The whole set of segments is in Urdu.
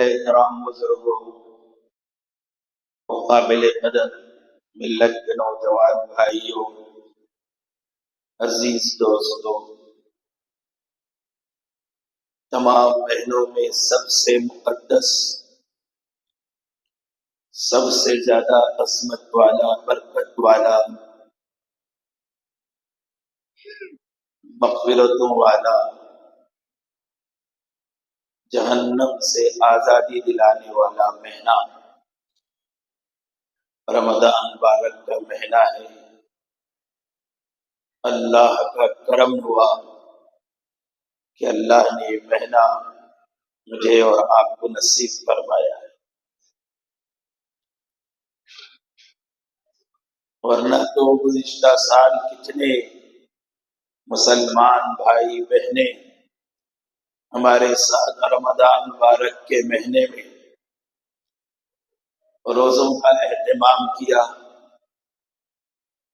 احترام بزرگوں قابل قدر ملت کے نوجوان بھائیوں، عزیز دوستوں، تمام مہینوں میں سب سے مقدس، سب سے زیادہ عظمت والا، برکت والا، مغفرتوں والا، جہنم سے آزادی دلانے والا مہینہ رمضان مبارک کا مہینہ ہے۔ اللہ کا کرم ہوا کہ اللہ نے یہ مہینہ مجھے اور آپ کو نصیب فرمایا ہے، ورنہ تو گزشتہ سال کتنے مسلمان بھائی بہنیں ہمارے ساتھ رمضان مبارک کے مہینے میں روزوں کا اہتمام کیا،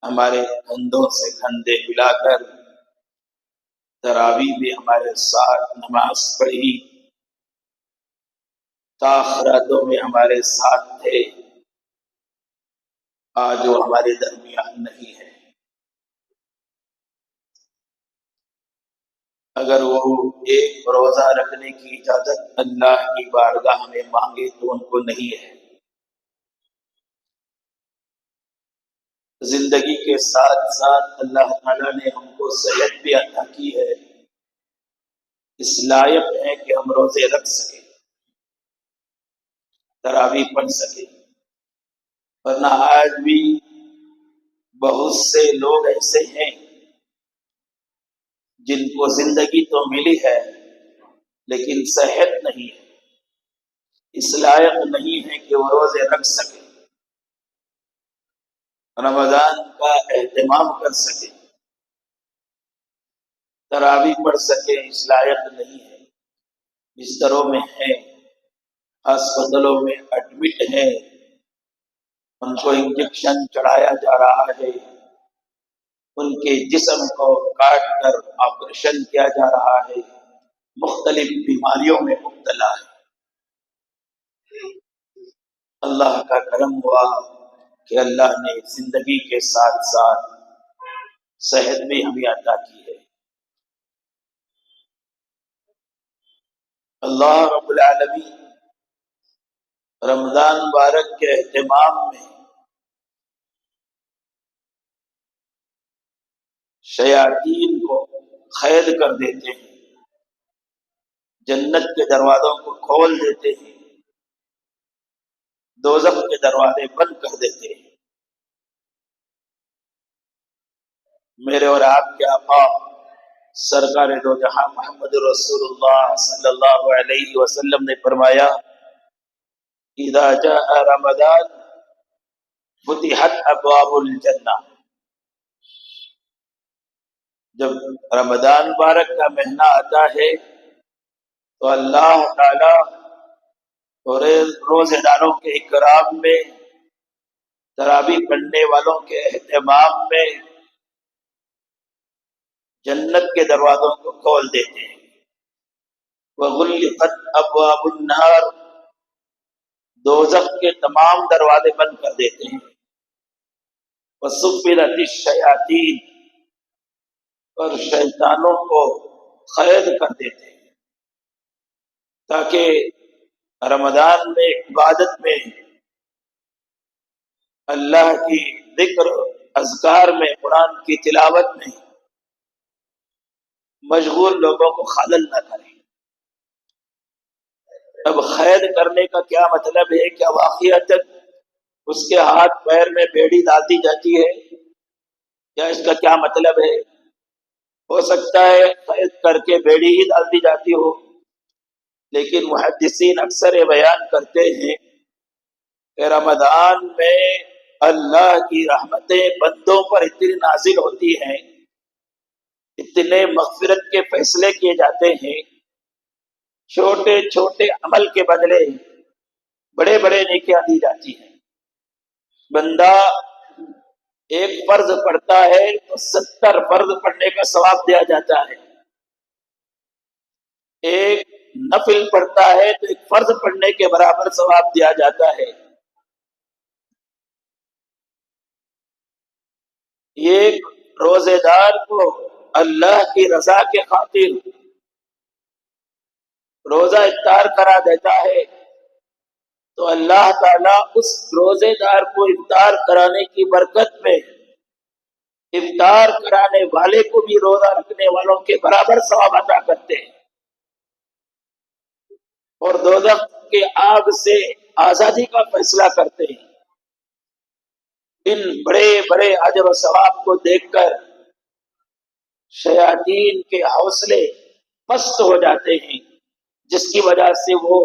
ہمارے کندھوں سے کندھے ملا کر تراویح بھی ہمارے ساتھ نماز پڑھی، تاخیراتوں میں ہمارے ساتھ تھے۔ آج وہ ہمارے درمیان نہیں ہے۔ اگر وہ ایک روزہ رکھنے کی اجازت اللہ کی بارگاہ میں مانگے تو ان کو نہیں ہے۔ زندگی کے ساتھ ساتھ اللہ تعالیٰ نے ہم کو صحت بھی عطا کی ہے، اس لائق ہے کہ ہم روزے رکھ سکیں، تراویح پڑھ سکیں، ورنہ آج بھی بہت سے لوگ ایسے ہیں جن کو زندگی تو ملی ہے لیکن صحت نہیں ہے، اس لائق نہیں ہے کہ وہ روزے رکھ سکیں، رمضان کا اہتمام کر سکیں، تراویح پڑھ سکیں، اس لائق نہیں ہے۔ بستروں میں ہیں، ہسپتالوں میں ایڈمٹ ہیں، ان کو انجیکشن چڑھایا جا رہا ہے، ان کے جسم کو کاٹ کر آپریشن کیا جا رہا ہے، مختلف بیماریوں میں مبتلا ہے۔ اللہ کا کرم ہوا کہ اللہ نے زندگی کے ساتھ ساتھ صحت بھی ہمیں عطا کی ہے۔ اللہ رب العالمین رمضان مبارک کے اہتمام میں شیاطین کو قید کر دیتے ہیں، جنت کے دروازوں کو کھول دیتے ہیں، دوزخ کے دروازے بند کر دیتے ہیں۔ میرے اور آپ کے آقا سرکار دو جہاں محمد رسول اللہ صلی اللہ علیہ وسلم نے فرمایا، اذا جاء رمضان فتحت ابواب الجنہ، جب رمضان مبارک کا مہینہ آتا ہے تو اللہ تعالی روزے داروں کے اکرام میں، تراویح پڑھنے والوں کے اہتمام میں جنت کے دروازوں کو کھول دیتے ہیں۔ وغلقت ابواب النار، دوزخ کے تمام دروازے بند کر دیتے ہیں۔ وسفلت الشیاطین، اور شیطانوں کو قید کر دیتے ہیں، تاکہ رمضان میں عبادت میں، اللہ کی ذکر اذکار میں، قرآن کی تلاوت میں مشغول لوگوں کو خلل نہ کریں۔ اب قید کرنے کا کیا مطلب ہے؟ کیا واقعات اس کے ہاتھ پیر میں بیڑی ڈال دی جاتی ہے، یا اس کا کیا مطلب ہے؟ ہو سکتا ہے قید کر کے بیڑی ہی ڈال دی جاتی ہو، لیکن محدثین اکثر یہ بیان کرتے ہیں کہ رمضان میں اللہ کی رحمتیں بندوں پر اتنی نازل ہوتی ہیں، اتنے مغفرت کے فیصلے کیے جاتے ہیں، چھوٹے چھوٹے عمل کے بدلے بڑے بڑے نیکیاں دی جاتی ہیں۔ بندہ ایک فرض پڑھتا ہے تو 70 فرض پڑھنے کا ثواب دیا جاتا ہے۔ ایک نفل پڑھتا ہے تو ایک فرض پڑھنے کے برابر ثواب دیا جاتا ہے. یہ روزے دار کو اللہ کی رضا کے خاطر روزہ افطار کرا دیتا ہے تو اللہ تعالیٰ اس روزے دار کو افطار کرانے کی برکت میں افطار کرانے والے کو بھی روزہ رکھنے والوں کے برابر ثواب عطا کرتے ہیں اور دوزخ کے آگ سے آزادی کا فیصلہ کرتے ہیں. ان بڑے بڑے اجر و ثواب کو دیکھ کر شیاطین کے حوصلے پست ہو جاتے ہیں جس کی وجہ سے وہ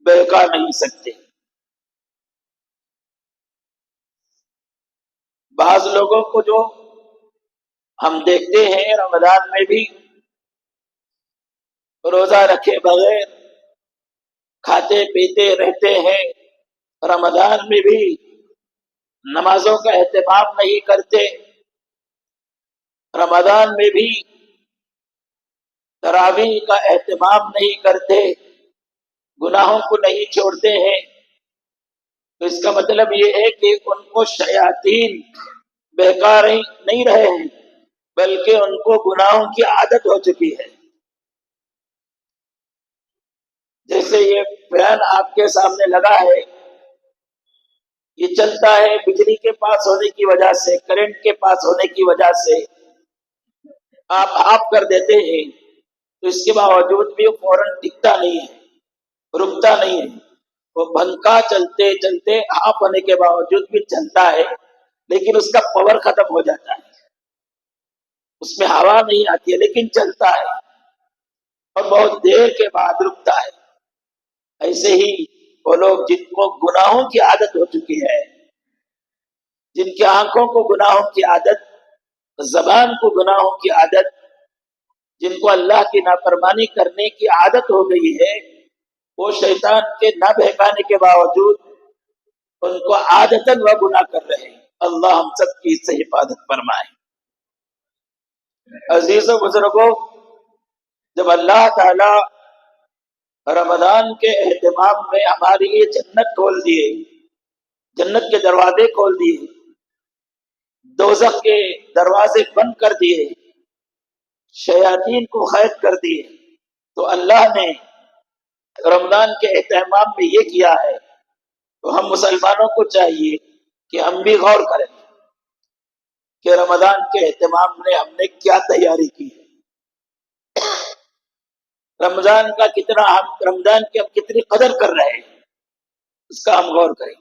بہکا نہیں سکتے. بعض لوگوں کو جو ہم دیکھتے ہیں رمضان میں بھی روزہ رکھے بغیر کھاتے پیتے رہتے ہیں، رمضان میں بھی نمازوں کا اہتمام نہیں کرتے، رمضان میں بھی تراویح کا اہتمام نہیں کرتے، گناہوں کو نہیں چھوڑتے ہیں. تو اس کا مطلب یہ ہے کہ ان کو شیاطین بہکا نہیں رہے ہیں بلکہ ان کو گناہوں کی عادت ہو چکی ہے. جیسے یہ فین آپ کے سامنے لگا ہے، یہ چلتا ہے بجلی کے پاس ہونے کی وجہ سے، کرنٹ کے پاس ہونے کی وجہ سے. آپ آف کر دیتے ہیں تو اس کے باوجود بھی فوراً ٹکتا نہیں ہے، رکتا نہیں ہے. وہ پنکھا چلتے چلتے آف ہونے کے باوجود بھی چلتا ہے لیکن اس کا پاور ختم ہو جاتا ہے، اس میں ہوا نہیں آتی ہے لیکن چلتا ہے اور بہت دیر کے بعد رکتا ہے. ایسے ہی وہ لوگ جن کو گناہوں کی عادت ہو چکی ہے، جن کی آنکھوں کو گناہوں کی عادت، زبان کو گناہوں کی عادت، جن کو اللہ کی نافرمانی کرنے کی عادت ہو گئی ہے، وہ شیطان کے نہ بہکانے کے باوجود ان کو عادتاً وہ گناہ کر رہے ہیں. اللہ ہم سب کی اس سے حفاظت فرمائے. عزیز و بزرگوں، جب اللہ تعالی رمضان کے اہتمام میں ہمارے لیے جنت کھول دیے، جنت کے دروازے کھول دیے، دوزخ کے دروازے بند کر دیے، شیاطین کو قید کر دیے، تو اللہ نے رمضان کے اہتمام میں یہ کیا ہے تو ہم مسلمانوں کو چاہیے کہ ہم بھی غور کریں کہ رمضان کے اہتمام میں ہم نے کیا تیاری کی ہے، رمضان کا کتنا ہم رمضان کی ہم کتنی قدر کر رہے ہیں، اس کا ہم غور کریں.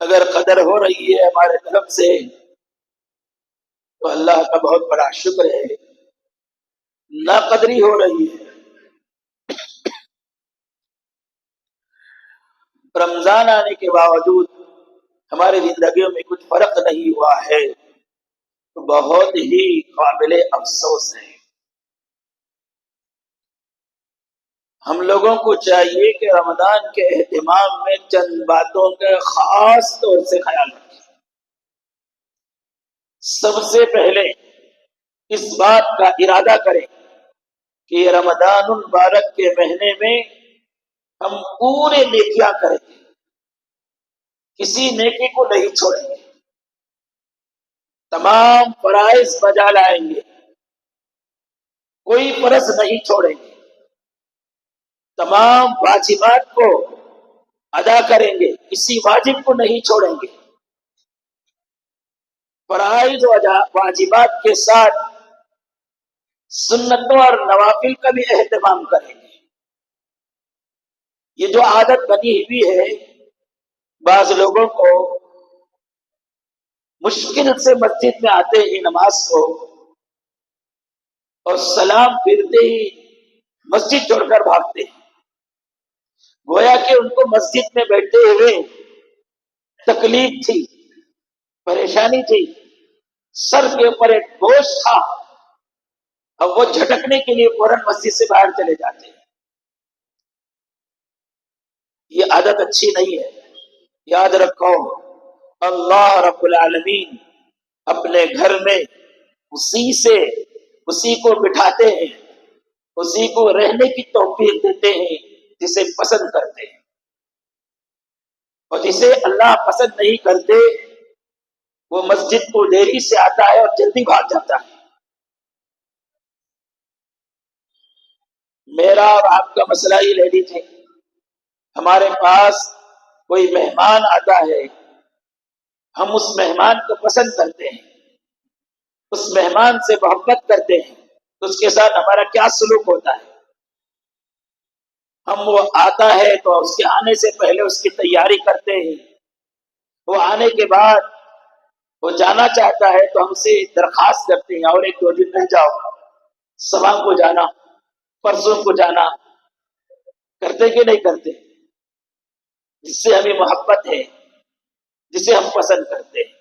اگر قدر ہو رہی ہے ہمارے طرف سے تو اللہ کا بہت بڑا شکر ہے. نا قدری ہو رہی ہے، رمضان آنے کے باوجود ہماری زندگیوں میں کچھ فرق نہیں ہوا ہے تو بہت ہی قابل افسوس ہے. ہم لوگوں کو چاہیے کہ رمضان کے اہتمام میں چند باتوں کا خاص طور سے خیال رکھیں. سب سے پہلے اس بات کا ارادہ کریں کہ رمضان المبارک کے مہینے میں ہم پورے نیکیاں کریں گے، کسی نیکی کو نہیں چھوڑیں گے، تمام فرائض بجا لائیں گے، کوئی فرض نہیں چھوڑیں گے، تمام واجبات کو ادا کریں گے، کسی واجب کو نہیں چھوڑیں گے، فرائض و واجبات کے ساتھ سنتوں اور نوافل کا بھی اہتمام کریں گے. یہ جو عادت بنی ہوئی ہے بعض لوگوں کو مشکل سے مسجد میں آتے ہی نماز کو اور سلام پھرتے ہی مسجد چھوڑ کر بھاگتے ہیں، گویا کہ ان کو مسجد میں بیٹھتے ہوئے تکلیف تھی، پریشانی تھی، سر کے اوپر ایک بوجھ تھا، اب وہ جھٹکنے کے لیے فوراً مسجد سے باہر چلے جاتے ہیں. یہ عادت اچھی نہیں ہے. یاد رکھو اللہ رب العالمین اپنے گھر میں اسی کو بٹھاتے ہیں، اسی کو رہنے کی توفیق دیتے ہیں جسے پسند کرتے ہیں، اور جسے اللہ پسند نہیں کرتے وہ مسجد کو دیری سے آتا ہے اور جلدی بھاگ جاتا ہے۔ میرا اور آپ کا مسئلہ ہی لے لیجیے، ہمارے پاس کوئی مہمان آتا ہے، ہم اس مہمان کو پسند کرتے ہیں، اس مہمان سے محبت کرتے ہیں، تو اس کے ساتھ ہمارا کیا سلوک ہوتا ہے؟ ہم وہ آتا ہے تو اس کے آنے سے پہلے اس کی تیاری کرتے ہیں، وہ آنے کے بعد وہ جانا چاہتا ہے تو ہم سے درخواست کرتے ہیں اور 1-2 دن رہ جاؤ، صبح کو جانا، پرسوں کو جانا، کرتے کہ نہیں کرتے؟ جس سے ہمیں محبت ہے، جسے ہم پسند کرتے ہیں،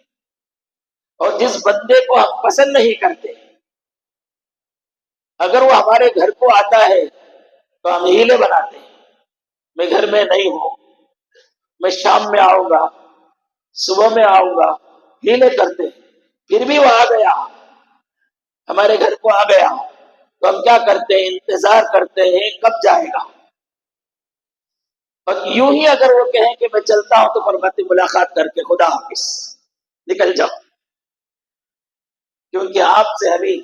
اور جس بندے کو ہم پسند نہیں کرتے اگر وہ ہمارے گھر کو آتا ہے تو ہم ہیلے بناتے ہیں، میں گھر میں نہیں ہوں، میں شام میں آؤں گا، صبح میں آؤں گا، ہیلے کرتے ہیں، پھر بھی وہ آ گیا، ہمارے گھر کو آ گیا تو ہم کیا کرتے ہیں؟ انتظار کرتے ہیں کب جائے گا، اور یوں ہی اگر وہ کہیں کہ میں چلتا ہوں تو فرماتے ملاقات کر کے خدا حافظ، نکل جاؤ، کیونکہ آپ سے ہمیں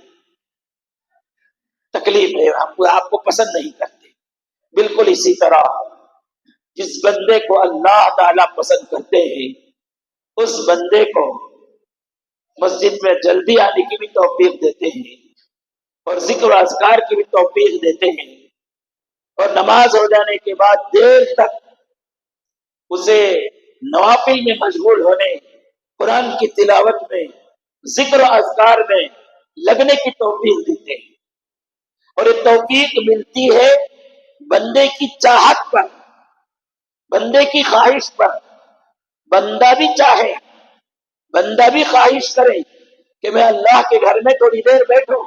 تکلیف ہے، ہم آپ کو پسند نہیں کرتے۔ بالکل اسی طرح جس بندے کو اللہ تعالیٰ پسند کرتے ہیں اس بندے کو مسجد میں جلدی آنے کی بھی توفیق دیتے ہیں، اور ذکر و اذکار کی بھی توفیق دیتے ہیں، اور نماز ہو جانے کے بعد دیر تک اسے نوافل میں مشغول ہونے، قرآن کی تلاوت میں، ذکر و اذکار میں لگنے کی توفیق دیتے ہیں، اور یہ توفیق ملتی ہے بندے کی چاہت پر، بندے کی خواہش پر، بندہ بھی چاہے، بندہ بھی خواہش کرے کہ میں اللہ کے گھر میں تھوڑی دیر بیٹھوں،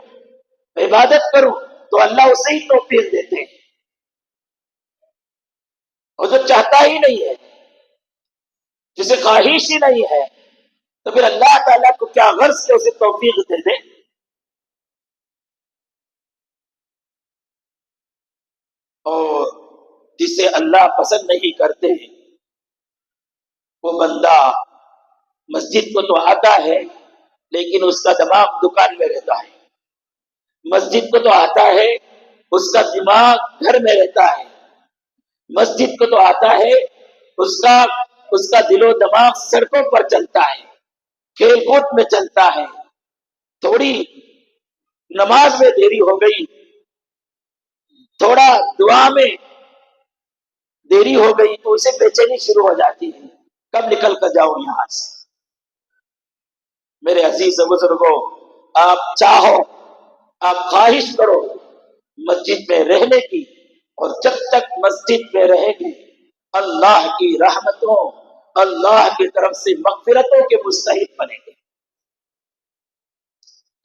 عبادت کروں، تو اللہ اسے ہی توفیق دیتے ہیں، اور جو چاہتا ہی نہیں ہے، جسے خواہش ہی نہیں ہے، تو پھر اللہ تعالیٰ کو کیا غرض سے اسے توفیق دے دے؟ اور جسے اللہ پسند نہیں کرتے وہ بندہ مسجد کو تو آتا ہے لیکن اس کا دماغ دکان میں رہتا ہے، مسجد کو تو آتا ہے اس کا دماغ گھر میں رہتا ہے، مسجد کو تو آتا ہے اس کا دل و دماغ سڑکوں پر چلتا ہے، کھیل کود میں چلتا ہے، تھوڑی نماز میں دیری ہو گئی، تھوڑا دعا میں دیری ہو گئی تو اسے بے چینی شروع ہو جاتی ہے، کب نکل کر جاؤ یہاں سے۔ میرے عزیز بزرگوں، آپ چاہو، آپ خواہش کرو مسجد میں رہنے کی، اور جب تک مسجد میں رہیں گے اللہ کی رحمتوں، اللہ کی طرف سے مغفرتوں کے مستحق بنیں گے۔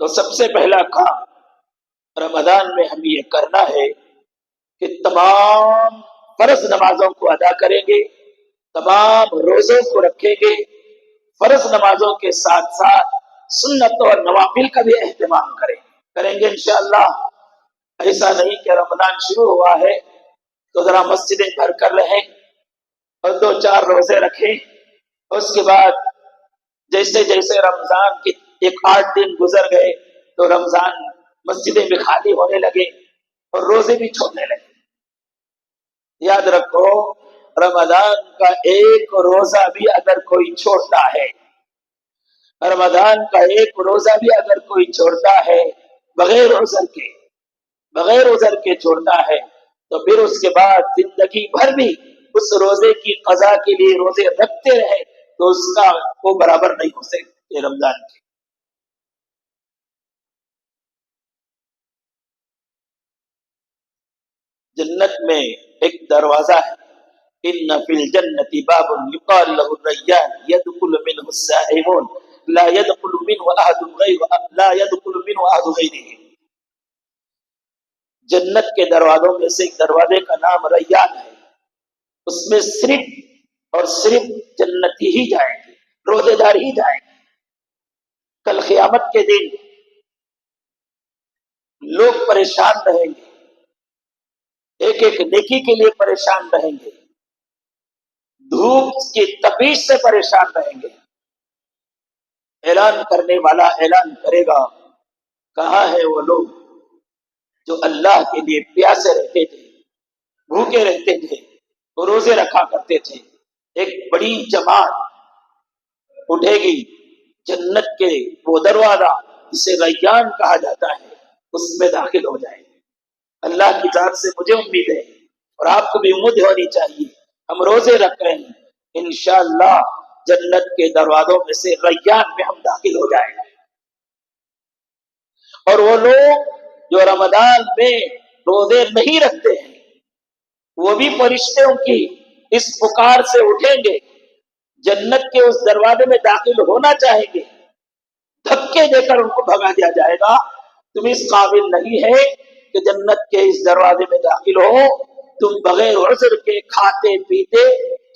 تو سب سے پہلا کام رمضان میں ہمیں یہ کرنا ہے کہ تمام فرض نمازوں کو ادا کریں گے، تمام روزوں کو رکھیں گے، فرض نمازوں کے ساتھ ساتھ سنت اور نوافل کا بھی اہتمام کریں گے انشاءاللہ۔ ایسا نہیں کہ رمضان شروع ہوا ہے تو ذرا مسجدیں بھر کر رہیں اور 2-4 روزے رکھیں، اس کے بعد جیسے جیسے رمضان کے 8 دن گزر گئے تو رمضان مسجدیں بھی خالی ہونے لگے اور روزے بھی چھوڑنے لگے۔ یاد رکھو رمضان کا ایک روزہ بھی اگر کوئی چھوڑتا ہے، رمضان کا ایک روزہ بھی اگر کوئی چھوڑتا ہے بغیر عذر کے چھوڑتا ہے تو پھر اس کے بعد زندگی بھر بھی اس روزے کی قضا کے لیے روزے رکھتے رہے تو اس کا وہ برابر نہیں ہو سکتے رمضان کے۔ جنت میں ایک دروازہ ہے، ان فی الجنت باب یقال له الریان يدخل منه السائمون لا يدخل منه احد غیره۔ جنت کے دروازوں میں سے ایک دروازے کا نام ریان ہے، اس میں صرف اور صرف جنتی ہی جائیں گے، روزے دار ہی جائیں گے۔ کل قیامت کے دن لوگ پریشان رہیں گے، ایک ایک نیکی کے لیے پریشان رہیں گے، دھوپ کی تپیش سے پریشان رہیں گے۔ اعلان کرنے والا اعلان کرے گا، کہاں ہے وہ لوگ جو اللہ کے لیے پیاسے رہتے تھے، بھوکے رہتے تھے، روزے رکھا کرتے تھے؟ ایک بڑی جماعت اٹھے گی، جنت کے وہ دروازہ جسے ریان کہا جاتا ہے اس میں داخل ہو جائے گے۔ اللہ کی ذات سے مجھے امید ہے اور آپ کو بھی امید ہونی چاہیے، ہم روزے رکھ رہے ہیں، انشاءاللہ جنت کے دروازوں میں سے ریان میں ہم داخل ہو جائیں گے۔ اور وہ لوگ جو رمضان میں روزے نہیں رکھتے ہیں وہ بھی فرشتوں کی اس پکار سے اٹھیں گے، جنت کے اس دروازے میں داخل ہونا چاہیں گے، دھکے دے کر ان کو بھگا دیا جائے گا، تم اس قابل نہیں ہے کہ جنت کے اس دروازے میں داخل ہو، تم بغیر عذر کے کھاتے پیتے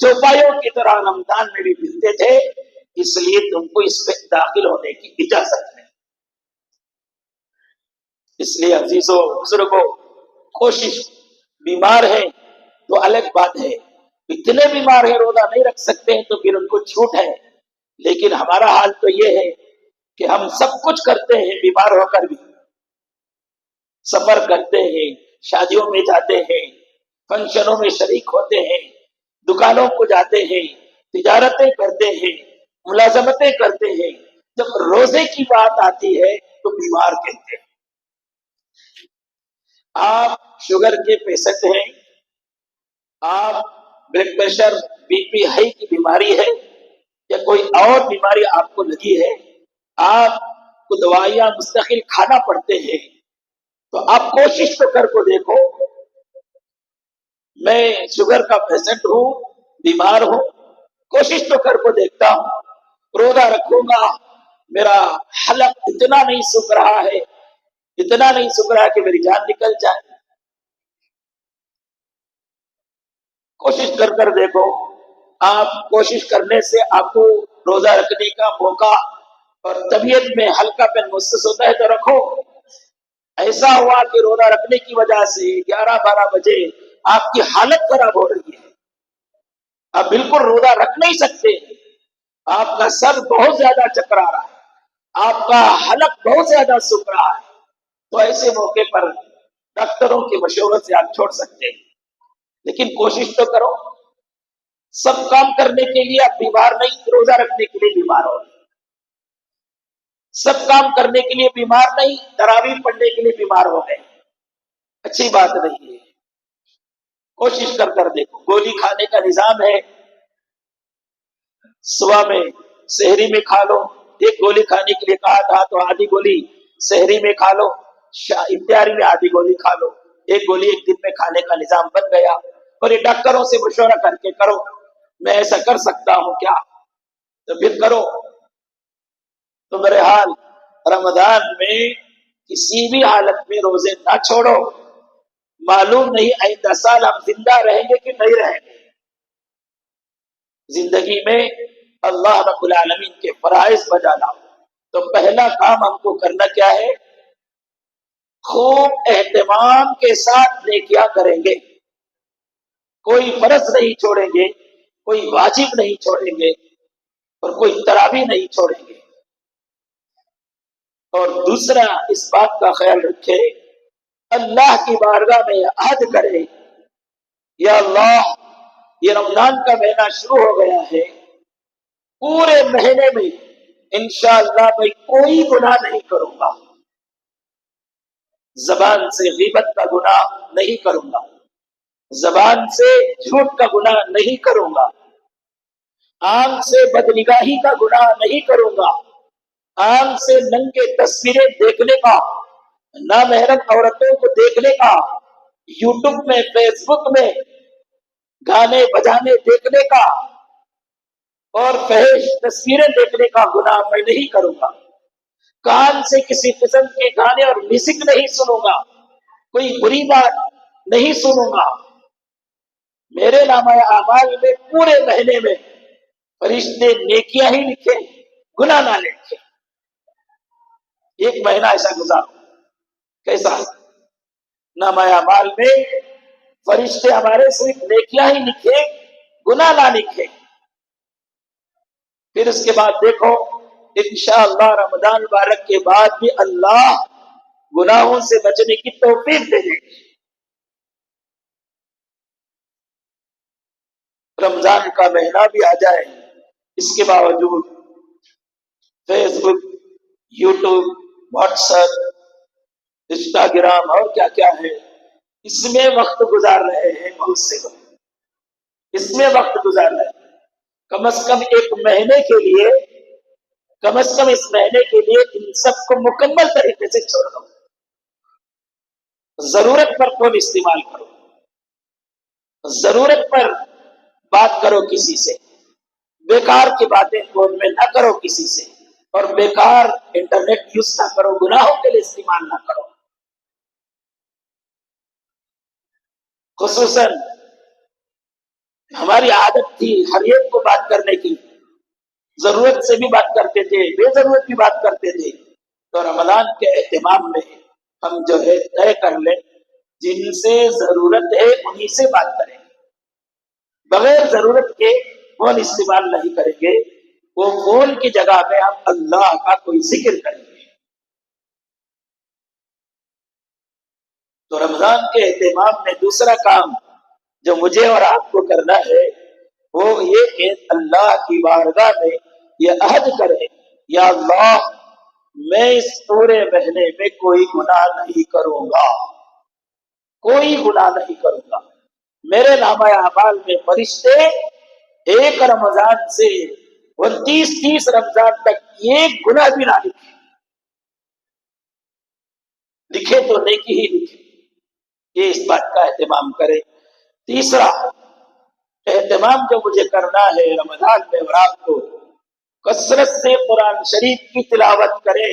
چوپایوں کی طرح رمضان میں بھی پھرتے تھے، اس لیے تم کو اس میں داخل ہونے کی اجازت نہیں۔ اس لیے عزیزوں بزرگوں، کوشش، بیمار ہے تو الگ بات ہے، اتنے بیمار ہیں روزہ نہیں رکھ سکتے ہیں تو پھر ان کو چھوٹ ہے، لیکن ہمارا حال تو یہ ہے کہ ہم سب کچھ کرتے ہیں بیمار ہو کر بھی، سفر کرتے ہیں، شادیوں میں جاتے ہیں، فنکشنوں میں شریک ہوتے ہیں، دکانوں کو جاتے ہیں، تجارتیں کرتے ہیں، ملازمتیں کرتے ہیں، جب روزے کی بات آتی ہے تو بیمار کہتے ہیں۔ آپ شوگر کے پیشنٹ ہیں، آپ blood pressure B P high کی بیماری ہے یا کوئی اور بیماری آپ کو لگی ہے، آپ کو دوائیاں مستقل کھانا پڑتے ہیں، تو آپ کوشش تو کر کو دیکھو، میں شوگر کا پیشنٹ ہوں، بیمار ہوں، کوشش تو کر کو دیکھتا ہوں، روزہ رکھوں گا، میرا حلق اتنا نہیں سوکھ رہا ہے، اتنا نہیں سوکھ رہا کہ میری جان نکل جائے۔ کوشش کر کر دیکھو، آپ کوشش کرنے سے آپ کو روزہ رکھنے کا موقع اور طبیعت میں ہلکا پن محسوس ہوتا ہے تو رکھو۔ ایسا ہوا کہ روزہ رکھنے کی وجہ سے 11-12 بجے آپ کی حالت خراب ہو رہی ہے، آپ بالکل روزہ رکھ نہیں سکتے، آپ کا سر بہت زیادہ چکرا رہا ہے، آپ کا حلق بہت زیادہ سوکھ رہا ہے، تو ایسے موقع پر ڈاکٹروں کی مشورت سے آپ چھوڑ سکتے ہیں، لیکن کوشش تو کرو۔ سب کام کرنے کے لیے آپ بیمار نہیں، روزہ رکھنے کے لیے بیمار ہو، سب کام کرنے کے لیے بیمار نہیں، تراویح پڑھنے کے لیے بیمار ہو گئے، اچھی بات نہیں ہے۔ کوشش کر کر دیکھو، گولی کھانے کا نظام ہے، صبح میں سحری میں کھا لو، ایک گولی کھانے کے لیے کہا تھا تو آدھی گولی سحری میں کھا لو، افطاری میں آدھی گولی کھا لو، ایک گولی ایک دن میں کھانے کا نظام بن گیا، اور یہ ڈاکٹروں سے مشورہ کر کے کرو، میں ایسا کر سکتا ہوں کیا، تو پھر کرو۔ تو میرے حال رمضان میں کسی بھی حالت میں روزے نہ چھوڑو، معلوم نہیں آئندہ سال ہم زندہ رہیں گے کہ نہیں رہیں گے۔ زندگی میں اللہ رب العالمین کے فرائض بجانا، تو پہلا کام ہم کو کرنا کیا ہے؟ خوب اہتمام کے ساتھ نیکیاں کریں گے، کوئی فرض نہیں چھوڑیں گے، کوئی واجب نہیں چھوڑیں گے، اور کوئی تراویح نہیں چھوڑیں گے۔ اور دوسرا اس بات کا خیال رکھے، اللہ کی بارگاہ میں عہد کرے، یا اللہ یہ رمضان کا مہینہ شروع ہو گیا ہے، پورے مہینے میں انشاءاللہ میں کوئی گناہ نہیں کروں گا، زبان سے غیبت کا گناہ نہیں کروں گا، زبان سے جھوٹ کا گناہ نہیں کروں گا، آنکھ سے بدنگاہی کا گناہ نہیں کروں گا، آنکھ سے ننگے تصویریں دیکھنے کا، نامحرم عورتوں کو دیکھنے کا، یوٹیوب میں فیس بک میں گانے بجانے دیکھنے کا اور فحش تصویریں دیکھنے کا گناہ میں نہیں کروں گا، کان سے کسی قسم کے گانے اور میوزک نہیں سنوں گا، کوئی بری بات نہیں سنوں گا، میرے نامہ اعمال میں پورے مہینے میں فرشتے نیکیاں ہی لکھے، گناہ نہ لکھے۔ ایک مہینہ ایسا گزارو، کیسا نامہ اعمال میں فرشتے ہمارے صرف نیکیاں ہی لکھے، گناہ نہ لکھے. پھر اس کے بعد دیکھو انشاءاللہ رمضان مبارک کے بعد بھی اللہ گناہوں سے بچنے کی توفیق دے دے گی. رمضان کا مہینہ بھی آ جائے، اس کے باوجود فیس بک، یوٹیوب، واٹس ایپ، انسٹاگرام اور کیا کیا ہے، اس میں وقت گزار رہے ہیں. بہت سے لوگ اس میں وقت گزار رہے ہیں. کم از کم ایک مہینے کے لیے، کم از کم اس مہینے کے لیے ان سب کو مکمل طریقے سے چھوڑ دو. ضرورت پر فون استعمال کرو، ضرورت پر بات کرو کسی سے، بیکار کی باتیں فون میں نہ کرو کسی سے، اور بیکار انٹرنیٹ یوز نہ کرو، گناہوں کے لیے استعمال نہ کرو. خصوصاً ہماری عادت تھی ہر ایک کو بات کرنے کی، ضرورت سے بھی بات کرتے تھے، بے ضرورت بھی بات کرتے تھے. تو رمضان کے اہتمام میں ہم جو ہے طے کر لیں جن سے ضرورت ہے انہی سے بات کریں گے، بغیر ضرورت کے فون استعمال نہیں کریں گے. وہ فون کی جگہ میں ہم اللہ کا کوئی ذکر کریں گے. تو رمضان کے اہتمام میں دوسرا کام جو مجھے اور آپ کو کرنا ہے وہ یہ کہ اللہ کی بارگاہ میں یہ عہد کرے، یا اللہ میں اس پورے مہینے میں کوئی گناہ نہیں کروں گا، کوئی گناہ نہیں کروں گا. میرے نامہ اعمال میں فرشتے ایک رمضان سے 29 رمضان تک ایک گناہ بھی نہ لکھے تو نیکی ہی لکھے. یہ اس بات کا اہتمام کرے. تیسرا اہتمام جو مجھے کرنا ہے رمضان میں اور آپ کو، کثرت سے قرآن شریف کی تلاوت کرے.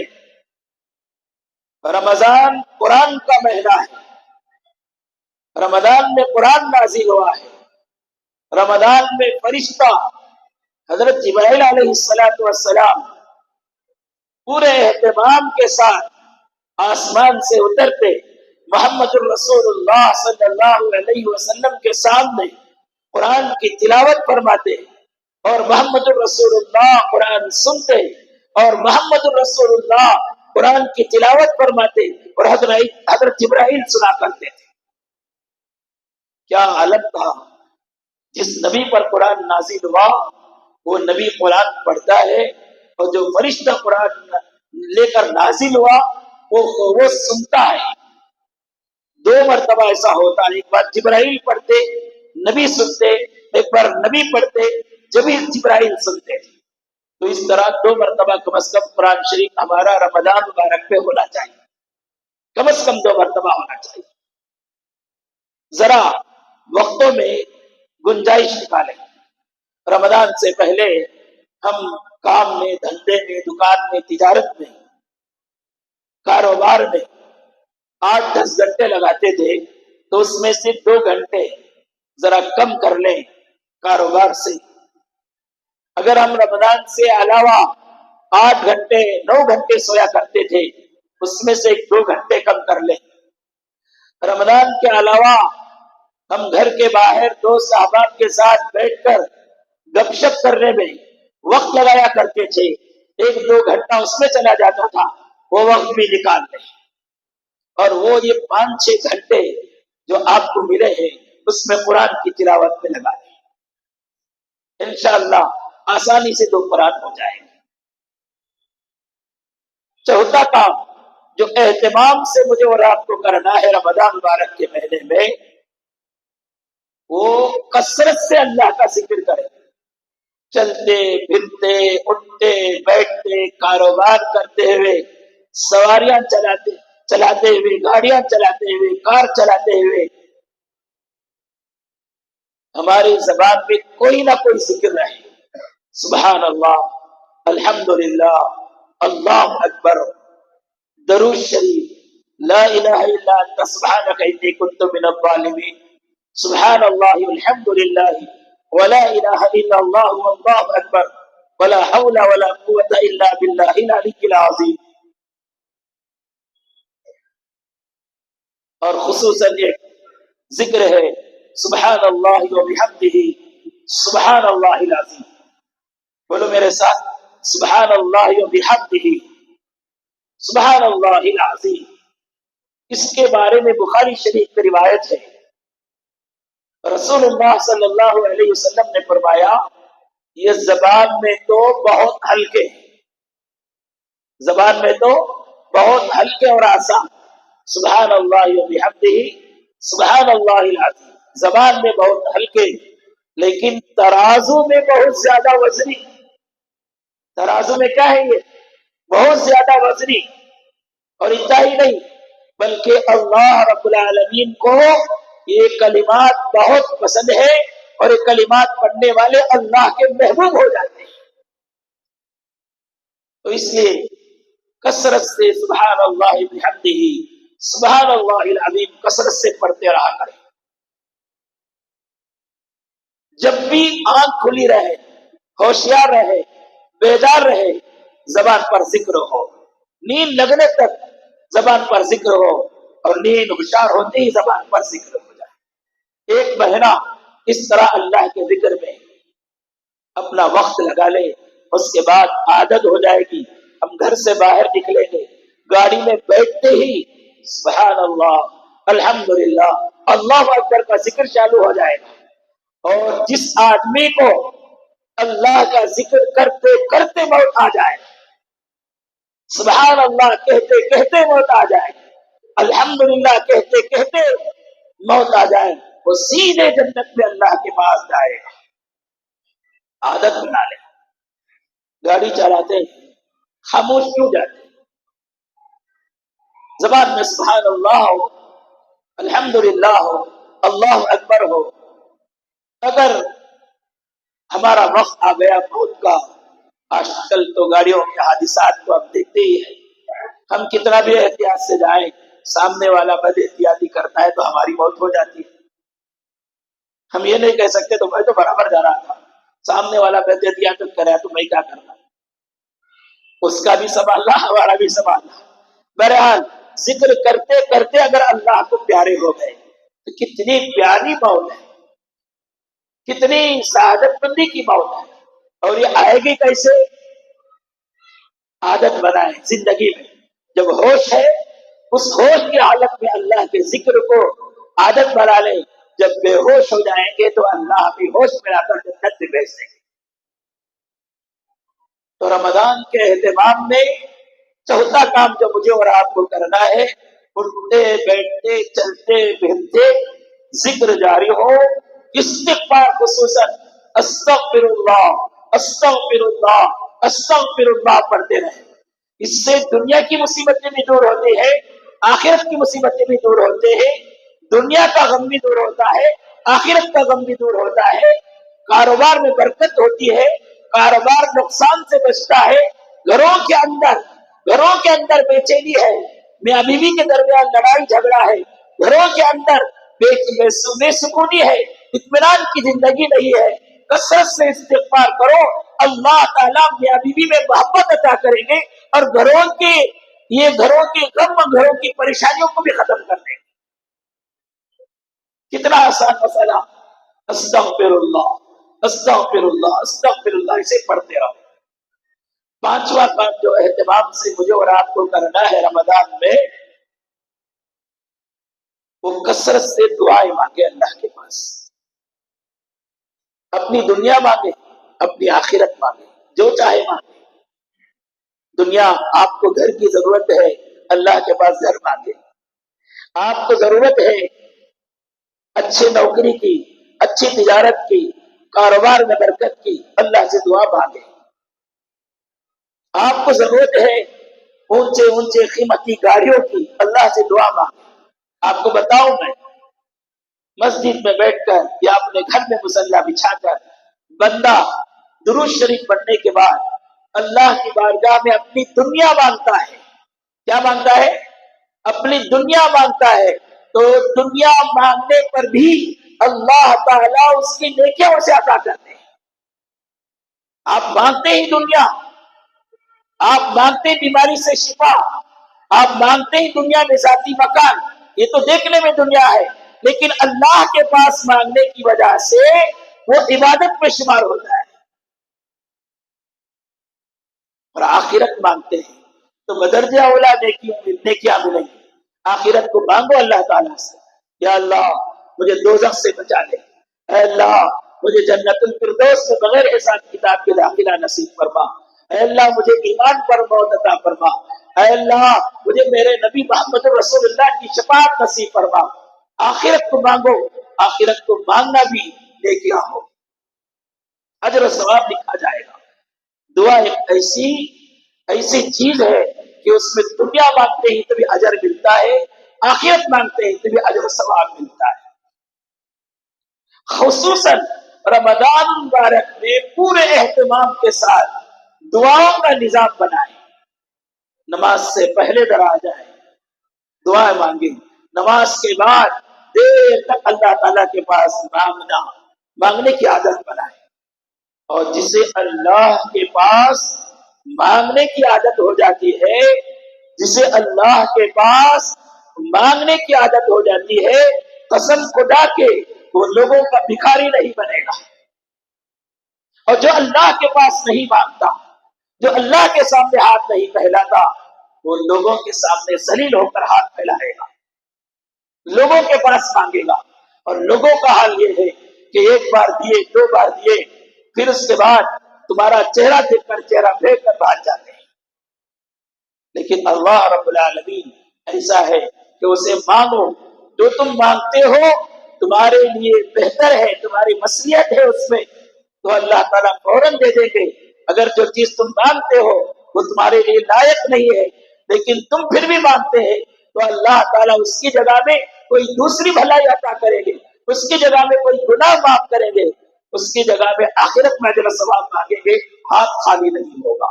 رمضان قرآن کا مہینہ ہے، رمضان میں قرآن نازل ہوا ہے. رمضان میں فرشتہ حضرت جبرائیل علیہ السلام پورے اہتمام کے ساتھ آسمان سے اترتے محمد الرسول اللہ صلی اللہ علیہ وسلم کے سامنے قرآن کی تلاوت فرماتے، اور محمد الرسول اللہ قرآن سنتے، اور محمد الرسول اللہ قرآن کی تلاوت فرماتے، اور حضرت جبرائیل سنا کرتے تھے. کیا عالم تھا. جس نبی پر قرآن نازل ہوا وہ نبی قرآن پڑھتا ہے، اور جو فرشتہ قرآن لے کر نازل ہوا وہ سنتا ہے. 2 مرتبہ ایسا ہوتا ہے، ایک بار جبرائیل پڑھتے نبی سنتے، ایک بار نبی پڑھتے جبرائیل سنتے. تو اس طرح 2 مرتبہ کم از کم قرآن شریف ہمارا رمضان مبارک پہ ہونا چاہیے، کم از کم 2 مرتبہ ہونا چاہیے. ذرا وقتوں میں گنجائش نکالیں. رمضان سے پہلے ہم کام میں، دھندے میں، دکان میں، تجارت میں، کاروبار میں 8-10 گھنٹے لگاتے تھے، تو اس میں سے 2 گھنٹے ذرا کم کر لیں کاروبار سے. اگر ہم رمضان سے علاوہ 8 گھنٹے 9 گھنٹے سویا کرتے تھے، اس میں سے 2 گھنٹے کم کر لیں. رمضان کے علاوہ ہم گھر کے باہر دوست احباب کے ساتھ بیٹھ کر گپ شپ کرنے میں وقت لگایا کرتے تھے، 1-2 گھنٹہ اس میں چلا جاتا تھا، وہ وقت بھی نکال لیں. اور وہ یہ 5-6 گھنٹے جو آپ کو ملے ہیں اس میں قرآن کی تلاوت میں لگا دیں. انشاءاللہ آسانی سے 2 قرآن ہو جائیں گے. چوتھا کام جو اہتمام سے مجھے اور آپ کو کرنا ہے رمضان مبارک کے مہینے میں، وہ کثرت سے اللہ کا ذکر کریں. چلتے پھرتے، اٹھتے بیٹھتے، کاروبار کرتے ہوئے، سواریاں چلاتے ہوئے، گاڑیاں چلاتے ہوئے، کار چلاتے ہوئے، ہماری زبان میں کوئی نہ کوئی ذکر رہے. سبحان اللہ، الحمدللہ، اللہ اکبر، درود شریف، لا الہ الا انت سبحانک انی کنت من الظالمین، سبحان اللہ والحمدللہ ولا الہ الا اللہ واللہ اکبر ولا حول ولا قوة الا باللہ العلی العظیم. اور خصوصاً ایک ذکر ہے سبحان اللہ و بحمدہ سبحان اللہ العظیم. بولو میرے ساتھ سبحان اللہ و بحمدہ سبحان اللہ العظیم. اس کے بارے میں بخاری شریف کی روایت ہے، رسول اللہ صلی اللہ علیہ وسلم نے فرمایا یہ زبان میں تو بہت ہلکے، زبان میں تو بہت ہلکے اور آسان، سبحان اللہ و بحمدہ سبحان اللہ العظیم، زبان میں بہت ہلکے لیکن ترازو میں بہت زیادہ وزنی. ترازو میں کیا ہے؟ یہ بہت زیادہ وزنی. اور اتنا ہی نہیں بلکہ اللہ رب العالمین کو یہ کلمات بہت پسند ہے اور یہ کلمات پڑھنے والے اللہ کے محبوب ہو جاتے ہیں. تو اس لیے کثرت سے سبحان اللہ بحمدہ سبحان اللہ العظیم کثرت سے پڑھتے رہا کریں. جب بھی آنکھ کھلی رہے، ہوشیار رہے، بیدار رہے، زبان پر ذکر ہو، نیند لگنے تک زبان پر ذکر ہو، اور نیند ہوشیار ہوتے ہی زبان پر ذکر ہو جائے. ایک مہینہ اس طرح اللہ کے ذکر میں اپنا وقت لگا لے، اس کے بعد عادت ہو جائے گی. ہم گھر سے باہر نکلیں گے، گاڑی میں بیٹھتے ہی سبحان اللہ الحمدللہ اللہ اکبر کا ذکر چالو ہو جائے گا. اور جس آدمی کو اللہ کا ذکر کرتے کرتے موت آ جائے، سبحان اللہ کہتے کہتے موت آ جائے، الحمدللہ کہتے کہتے موت آ جائے، وہ سیدھے جنت میں اللہ کے پاس جائے گا. عادت بنا لے. گاڑی چلاتے خاموش کیوں جاتے؟ زبان میں سبحان اللہ ہو، الحمدللہ ہو، اللہ اکبر ہو. اگر ہمارا وقت آ گیا موت کا، آج کل تو گاڑیوں کے حادثات کو ہم دیکھتے ہی ہیں، ہم کتنا بھی احتیاط سے جائیں، سامنے والا بد احتیاطی کرتا ہے تو ہماری موت ہو جاتی ہے. ہم یہ نہیں کہہ سکتے تو میں تو برابر جا رہا تھا، سامنے والا بد احتیاطی کر رہا ہے تو میں کیا کرنا، اس کا بھی سنبھالنا ہمارا بھی سنبھالنا. بہرحال ذکر کرتے کرتے اگر اللہ کو پیارے ہو گئے تو کتنی پیاری موت ہے، کتنی سعادت مندی کی موت ہے. اور یہ آئے گی کیسے؟ عادت بنائیں زندگی میں. جب ہوش ہے اس ہوش کی حالت میں اللہ کے ذکر کو عادت بنا لیں. جب بے ہوش ہو جائیں گے تو اللہ بھی ہوش میں لا کر جنت میں بھیج دیں گے. تو رمضان کے اہتمام میں چوتھا کام جو مجھے اور آپ کو کرنا ہے، اٹھتے بیٹھتے چلتے پھرتے ذکر جاری ہو، استغفار خصوصاً استغفر اللہ استغفر اللہ استغفر اللہ پڑھتے رہے. اس سے دنیا کی مصیبتیں بھی دور ہوتی ہے، آخرت کی مصیبتیں بھی دور ہوتے ہیں. دنیا کا غم بھی دور ہوتا ہے، آخرت کا غم بھی دور ہوتا ہے. کاروبار میں برکت ہوتی ہے، کاروبار نقصان سے بچتا ہے. گھروں کے اندر بے چینی ہے، میاں بیوی کے درمیان لڑائی جھگڑا ہے، گھروں کے اندر بے سکونی ہے، اطمینان کی زندگی نہیں ہے. کثرت سے استغفار کرو، اللہ تعالیٰ میاں بیوی میں محبت عطا کریں گے اور گھروں کے غم، گھروں کی پریشانیوں کو بھی ختم کر دیں گے. کتنا آسان مسئلہ. استغفر اللہ استغفر اللہ استغفر اللہ، اسے پڑھتے رہو. پانچواں کام جو اہتمام سے مجھے اور آپ کو کرنا ہے رمضان میں، وہ کثرت سے دعائیں مانگے اللہ کے پاس. اپنی دنیا مانگے، اپنی آخرت مانگے، جو چاہے مانگے. دنیا آپ کو گھر کی ضرورت ہے، اللہ کے پاس گھر مانگے. آپ کو ضرورت ہے اچھی نوکری کی، اچھی تجارت کی، کاروبار میں برکت کی، اللہ سے دعا مانگے. آپ کو ضرورت ہے اونچے قیمتی گاڑیوں کی، اللہ سے دعا مانگے. آپ کو بتاؤں میں، مسجد میں بیٹھ کر یا اپنے گھر میں مصلی بچھا کر بندہ درود شریف پڑھنے کے بعد اللہ کی بارگاہ میں اپنی دنیا مانگتا ہے. کیا مانگتا ہے؟ اپنی دنیا مانگتا ہے. تو دنیا مانگنے پر بھی اللہ تعالیٰ اس کی نیکیاں اسے عطا کرتے ہیں. آپ مانگتے ہی دنیا، آپ مانگتے بیماری سے شفا، آپ مانگتے ہی دنیا میں ذاتی مکان، یہ تو دیکھنے میں دنیا ہے، لیکن اللہ کے پاس مانگنے کی وجہ سے وہ عبادت میں شمار ہوتا ہے۔ اور آخرت مانگتے ہیں تو بدرجہ اولا نیکیاں ملیں گی۔ آخرت کو مانگو اللہ تعالیٰ سے، یا اللہ مجھے دوزخ سے بچا لے، اے اللہ مجھے جنت الفردوس سے بغیر حساب کتاب کے داخلہ نصیب فرما، اے اللہ مجھے ایمان پر موت عطا فرما، اے اللہ مجھے میرے نبی محمد رسول اللہ کی شفاعت نصیب فرما۔ آخرت کو مانگو، آخرت کو مانگنا بھی نیکیاں ہو، اجر و ثواب لکھا جائے گا۔ دعا ایک ایسی چیز ہے کہ اس میں دنیا مانگتے ہی تبھی اجر ملتا ہے، آخرت مانگتے ہی تبھی اجر و ثواب ملتا ہے۔ خصوصاً رمضان مبارک میں پورے اہتمام کے ساتھ دعاؤں کا نظام بنائیں۔ نماز سے پہلے درا جائے، دعائیں مانگیں، نماز کے بعد دیر تک اللہ تعالیٰ کے پاس مانگنے کی عادت بنائیں۔ اور جسے اللہ کے پاس مانگنے کی عادت ہو جاتی ہے، جسے اللہ کے پاس مانگنے کی عادت ہو جاتی ہے، قسم خدا کے وہ لوگوں کا بھکاری نہیں بنے گا۔ اور جو اللہ کے پاس نہیں مانگتا، جو اللہ کے سامنے ہاتھ نہیں پھیلاتا، وہ لوگوں کے سامنے ذلیل ہو کر ہاتھ پھیلائے گا، لوگوں کے پاس مانگے گا۔ اور لوگوں کا حال یہ ہے کہ ایک بار دیے، دو بار دیے، پھر اس کے بعد تمہارا چہرہ دیکھ کر چہرہ پھیر کر بھاگ جاتے ہیں۔ لیکن اللہ رب العالمین ایسا ہے کہ اسے مانگو، جو تم مانگتے ہو تمہارے لیے بہتر ہے، تمہاری مصلحت ہے اس میں، تو اللہ تعالیٰ فوراً دے دیں گے۔ اگر جو چیز تم مانگتے ہو وہ تمہارے لیے لائق نہیں ہے، لیکن تم پھر بھی مانگتے ہیں، تو اللہ تعالیٰ اس کی جگہ میں کوئی دوسری بھلائی عطا کریں گے، اس کی جگہ میں کوئی گناہ معاف کریں گے، اس کی جگہ میں آخرت میں اجر و ثواب مانگیں گے، ہاتھ خالی نہیں ہوگا۔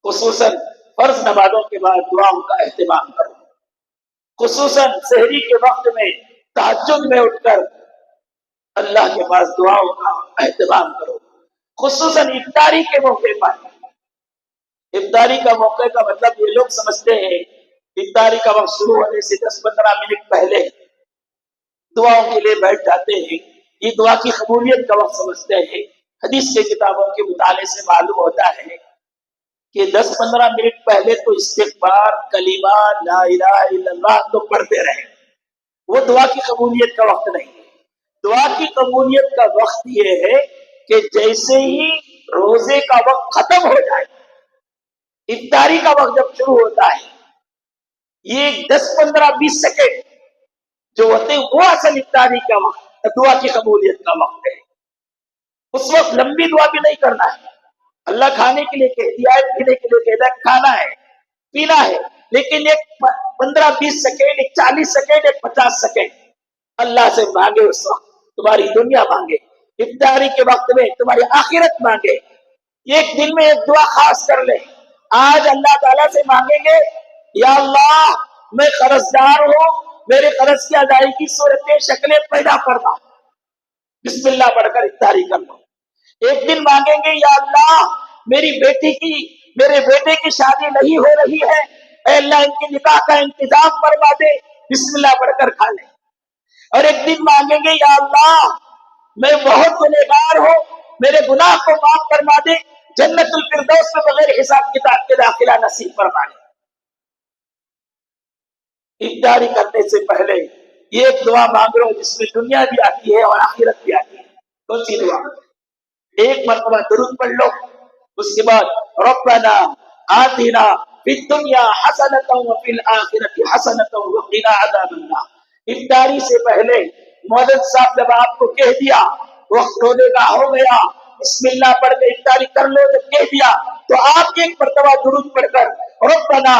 خصوصاً فرض نمازوں کے بعد دعاؤں کا اہتمام کرو، خصوصاً سحری کے وقت میں تہجد میں اٹھ کر اللہ کے پاس دعاؤں کا اہتمام کرو، خصوصاً افطاری کے موقع پر۔ افطاری کا موقع کا مطلب یہ لوگ سمجھتے ہیں افطاری کا وقت شروع ہونے سے 10-15 منٹ پہلے دعاؤں کے لیے بیٹھ جاتے ہیں، یہ دعا کی قبولیت کا وقت سمجھتے ہیں۔ حدیث کے کتابوں کے مطالعے سے معلوم ہوتا ہے کہ 10-15 منٹ پہلے تو استغفار، کلمہ، لا الہ الا اللہ تو پڑھتے رہے، وہ دعا کی قبولیت کا وقت نہیں ہے۔ دعا کی قبولیت کا وقت یہ ہے کہ جیسے ہی روزے کا وقت ختم ہو جائے، افطاری کا وقت جب شروع ہوتا ہے، یہ 10-15-20 سیکنڈ جو ہوتے ہیں وہ اصل افطاری کا وقت، دعا کی قبولیت کا وقت ہے۔ اس وقت لمبی دعا بھی نہیں کرنا ہے، اللہ کھانے کے لیے کہہ دیا ہے، پینے کے لیے کہہ دیا ہے، کھانا ہے پینا ہے، لیکن ایک 15-20 سیکنڈ، ایک 40 سیکنڈ، ایک 50 سیکنڈ اللہ سے مانگے، اس وقت تمہاری دنیا مانگے، افطاری کے وقت میں تمہاری آخرت مانگے۔ ایک دن میں ایک دعا خاص کر لے، آج اللہ تعالیٰ سے مانگیں گے، یا اللہ میں قرضدار ہوں، میرے قرض کی ادائیگی کی صورتیں شکلیں پیدا فرما، بسم اللہ پڑھ کر افطاری کر لو۔ ایک دن مانگیں گے، یا اللہ میری میرے بیٹے کی شادی نہیں ہو رہی ہے، اے اللہ ان کے نکاح کا انتظام فرما دے، بسم اللہ پڑھ کر کھا لے۔ اور ایک دن مانگیں گے، یا اللہ میں بہت گنہگار ہوں، میرے گناہ کو معاف فرما دے، جنت الفردوس میں بغیر حساب کتاب کے داخلہ نصیب فرما دے۔ افطاری کرنے سے پہلے یہ ایک دعا مانگ رہا ہوں جس میں دنیا بھی آتی ہے اور آخرت بھی آتی ہے۔ کون سی دعا؟ ایک مرتبہ درود پڑھ لو، اس کے بعد ربنا آتنا فی الدنیا حسنۃ وفی الآخرۃ حسنۃ وقنا عذاب النار۔ افطاری سے پہلے مؤذن صاحب جب آپ کو کہہ دیا وقت رونے کا ہو گیا، بسم اللہ پڑھ کے افطاری کر لو، جب کہہ دیا تو آپ ایک مرتبہ درود پڑھ کر ربنا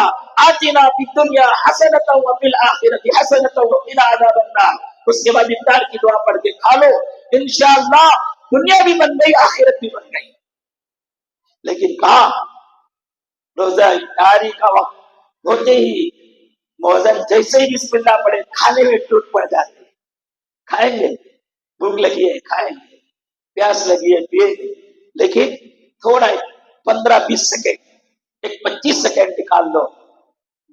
آتنا فی الدنیا حسنۃ وفی الآخرۃ حسنۃ وقنا عذاب النار، اس کے بعد افطار کی دعا پڑھ کے کھا لو، انشاءاللہ دنیا بھی بن گئی، آخرت بھی بن گئی۔ لیکن کہاں روزہ افطاری کا وقت ہوتے ہی مؤذن جیسے ہی بسم اللہ پڑھے کھانے میں ٹوٹ پڑ جاتے، کھائیں گے، بھوک لگی ہے کھائیں گے، پیاس لگی ہے پیئیں گے، لیکن تھوڑا 15-20 سیکنڈ، ایک 25 سیکنڈ نکال لو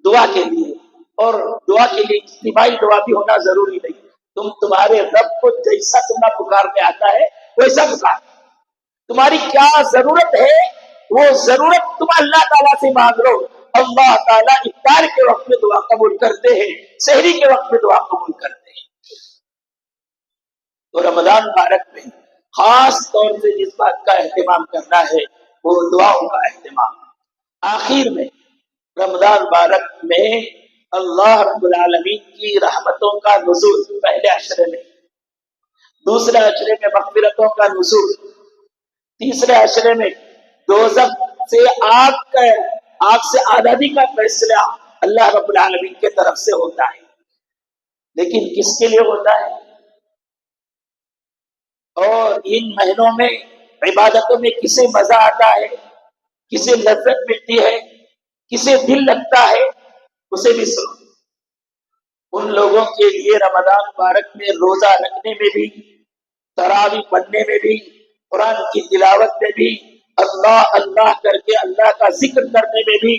دعا کے لیے، اور دعا کے لیے اجتماعی دعا بھی ہونا ضروری نہیں. تم تمہارے رب کو جیسا تمہیں پکارنے آتا ہے ویسا پکار. تمہاری کیا ضرورت ہے وہ ضرورت تم اللہ تعالیٰ سے مانگ لو. اللہ تعالیٰ افطار کے وقت میں دعا قبول کرتے ہیں, سحری کے وقت میں دعا قبول کرتے ہیں. تو رمضان مبارک میں خاص طور سے جس بات کا اہتمام کرنا ہے وہ دعاؤں کا اہتمام. آخر میں رمضان مبارک میں اللہ رب العالمین کی رحمتوں کا نزول پہلے عشرے میں, دوسرے عشرے میں مغفرتوں کا نزول, تیسرے عشرے میں دوزخ سے آگ سے آزادی کا فیصلہ اللہ رب العالمین کے طرف سے ہوتا ہے. لیکن کس کے لیے ہوتا ہے؟ اور ان مہینوں میں عبادتوں میں کسے مزہ آتا ہے, کسے لذت ملتی ہے, کسے دل لگتا ہے, اسے بھی سنو. ان لوگوں کے لیے رمضان مبارک میں روزہ رکھنے میں بھی, تراویح پڑھنے میں بھی, قرآن کی تلاوت میں بھی, اللہ اللہ کر کے اللہ کا ذکر کرنے میں بھی,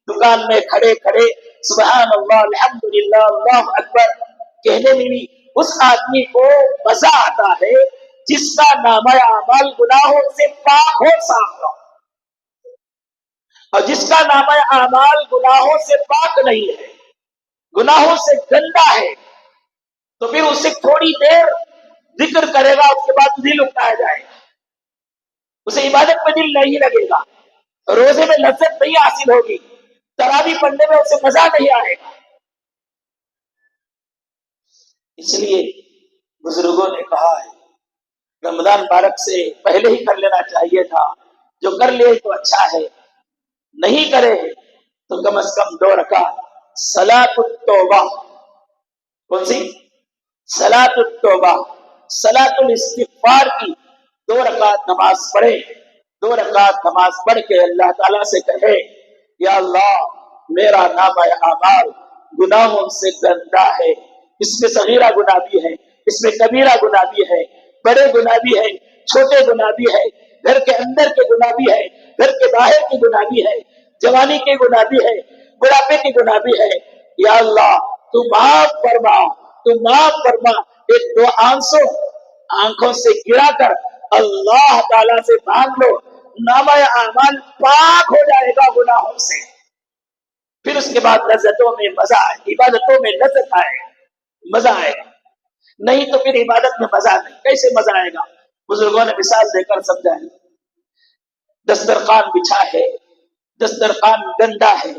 دکان میں کھڑے کھڑے سبحان اللہ الحمدللہ اللہ اکبر کہنے میں بھی اس آدمی کو مزہ آتا ہے جس کا نامہ اعمال گناہوں سے پاک ہو, صاف ہو. اور جس کا نامہ اعمال گناہوں سے پاک نہیں ہے, گناہوں سے گندا ہے, تو پھر اسے تھوڑی دیر ذکر کرے گا, اس کے بعد دل اٹھایا جائے گا, اسے عبادت میں دل نہیں لگے گا, روزے میں لذت نہیں حاصل ہوگی, تراویح پڑھنے میں اسے مزہ نہیں آئے گا. اس لیے بزرگوں نے کہا ہے رمضان مبارک سے پہلے ہی کر لینا چاہیے تھا. جو کر لے تو اچھا ہے, نہیں کرے تو کم از کم 2 رکعت صلاۃ التوبہ. کون سی؟ صلاۃ التوبہ, صلاۃ الاستغفار کی 2 رکعت نماز پڑھے. 2 رکعت نماز پڑھ کے اللہ تعالیٰ سے کہے یا اللہ میرا نامہ اعمال گناہوں سے گندا ہے, اس میں صغیرہ گناہ بھی ہے, اس میں کبیرہ گناہ بھی ہے, بڑے گناہ بھی ہے, چھوٹے گناہ بھی ہے, گھر کے اندر کے گناہ بھی ہے, گھر کے باہر کے گناہ بھی ہے, جوانی کے گناہ بھی ہے, بڑھاپے کے گناہ بھی ہے. یا اللہ تو معاف فرما, تو معاف فرما. ایک 2 آنکھوں سے گرا کر اللہ تعالیٰ سے مانگ لو, نامہ اعمال پاک ہو جائے گا گناہوں سے. پھر اس کے بعد لذتوں میں مزہ آئے, عبادتوں میں لذت آئے, مزہ آئے گا. نہیں تو پھر عبادت میں مزہ نہیں. کیسے مزہ آئے گا؟ بزرگوں نے مثال دے کر سمجھایا. دسترخوان بچھا ہے, دسترخوان گندا ہے,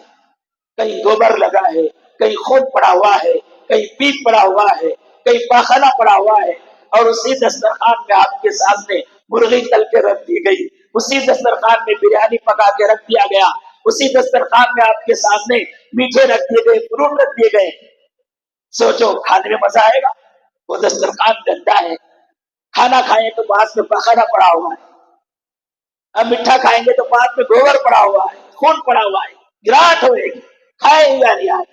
کہیں گوبر لگا ہے, کہیں خون پڑا ہوا ہے, کہیں پیپ پڑا ہوا ہے, کہیں پاخانہ پڑا ہوا ہے, اور اسی دسترخوان میں آپ کے سامنے مرغی تل کے رکھ دی گئی, اسی دسترخوان میں بریانی پکا کے رکھ دیا گیا, اسی دسترخوان میں آپ کے سامنے میٹھے رکھ دیے گئے, فروٹ رکھ دیے گئے. سوچو کھانے میں مزہ آئے گا؟ وہ دسترخوان گندا ہے. کھانا کھائیں تو پاس میں پاخانہ پڑا ہوا ہے, اب میٹھا کھائیں گے تو پاس میں گوبر پڑا ہوا ہے, خون پڑا ہوا ہے, گراٹ ہوئے گی, کھائے یا نہیں آئے.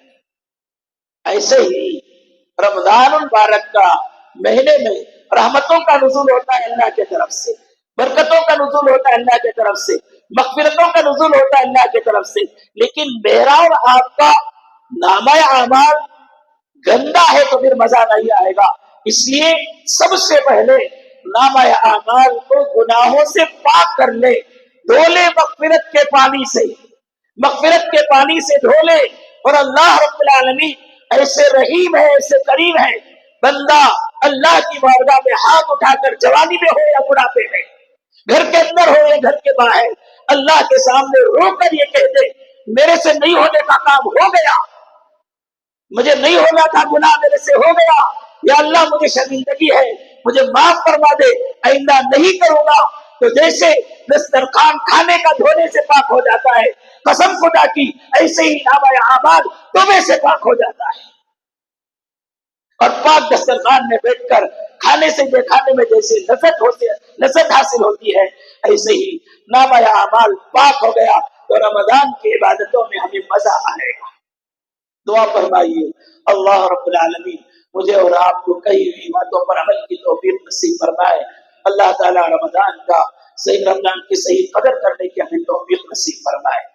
ایسے ہی رمضان المبارک کا مہینے میں رحمتوں کا نزول ہوتا ہے اللہ کی طرف سے, برکتوں کا نزول ہوتا ہے اللہ کی طرف سے, مغفرتوں کا نزول ہوتا ہے اللہ کی طرف سے. لیکن میرا اور آپ کا نامہ اعمال گندا ہے تو پھر مزہ نہیں آئے گا. اس لیے سب سے پہلے نامہ اعمال کو گناہوں سے پاک کر لے, دھو لے مغفرت کے پانی سے, مغفرت کے پانی سے دھو لے. اور اللہ رب العالمین ایسے رحیم ہے, ایسے کریم ہے, بندہ اللہ کی بارگاہ میں ہاتھ اٹھا کر جوانی میں ہو یا بڑھاپے میں, گھر کے اندر ہو یا گھر کے باہر, اللہ کے سامنے رو کر یہ کہہ دے میرے سے نہیں ہونے کا کام ہو گیا, مجھے نہیں ہونا تھا, گناہ میرے سے ہو گیا, یا اللہ مجھے شرمندگی ہے, مجھے معاف فرما دے, آئندہ نہیں کروں گا. تو جیسے دسترخوان کھانے کا دھونے سے پاک ہو جاتا ہے قسم خدا کی, ایسے ہی نامہ اعمال توبے سے پاک ہو جاتا ہے. اور پاک دسترخوان میں بیٹھ کر کھانے سے کھانے میں جیسے لذت حاصل ہوتی ہے, ایسے ہی نامہ اعمال پاک ہو گیا تو رمضان کی عبادتوں میں ہمیں مزہ آئے گا. دعا فرمائیے اللہ رب العالمین مجھے اور آپ کو کئی ہوئی باتوں پر عمل کی توفیق نصیب فرمائے. اللہ تعالی رمضان کی صحیح قدر کرنے کی ہمیں توفیق نصیب فرمائے.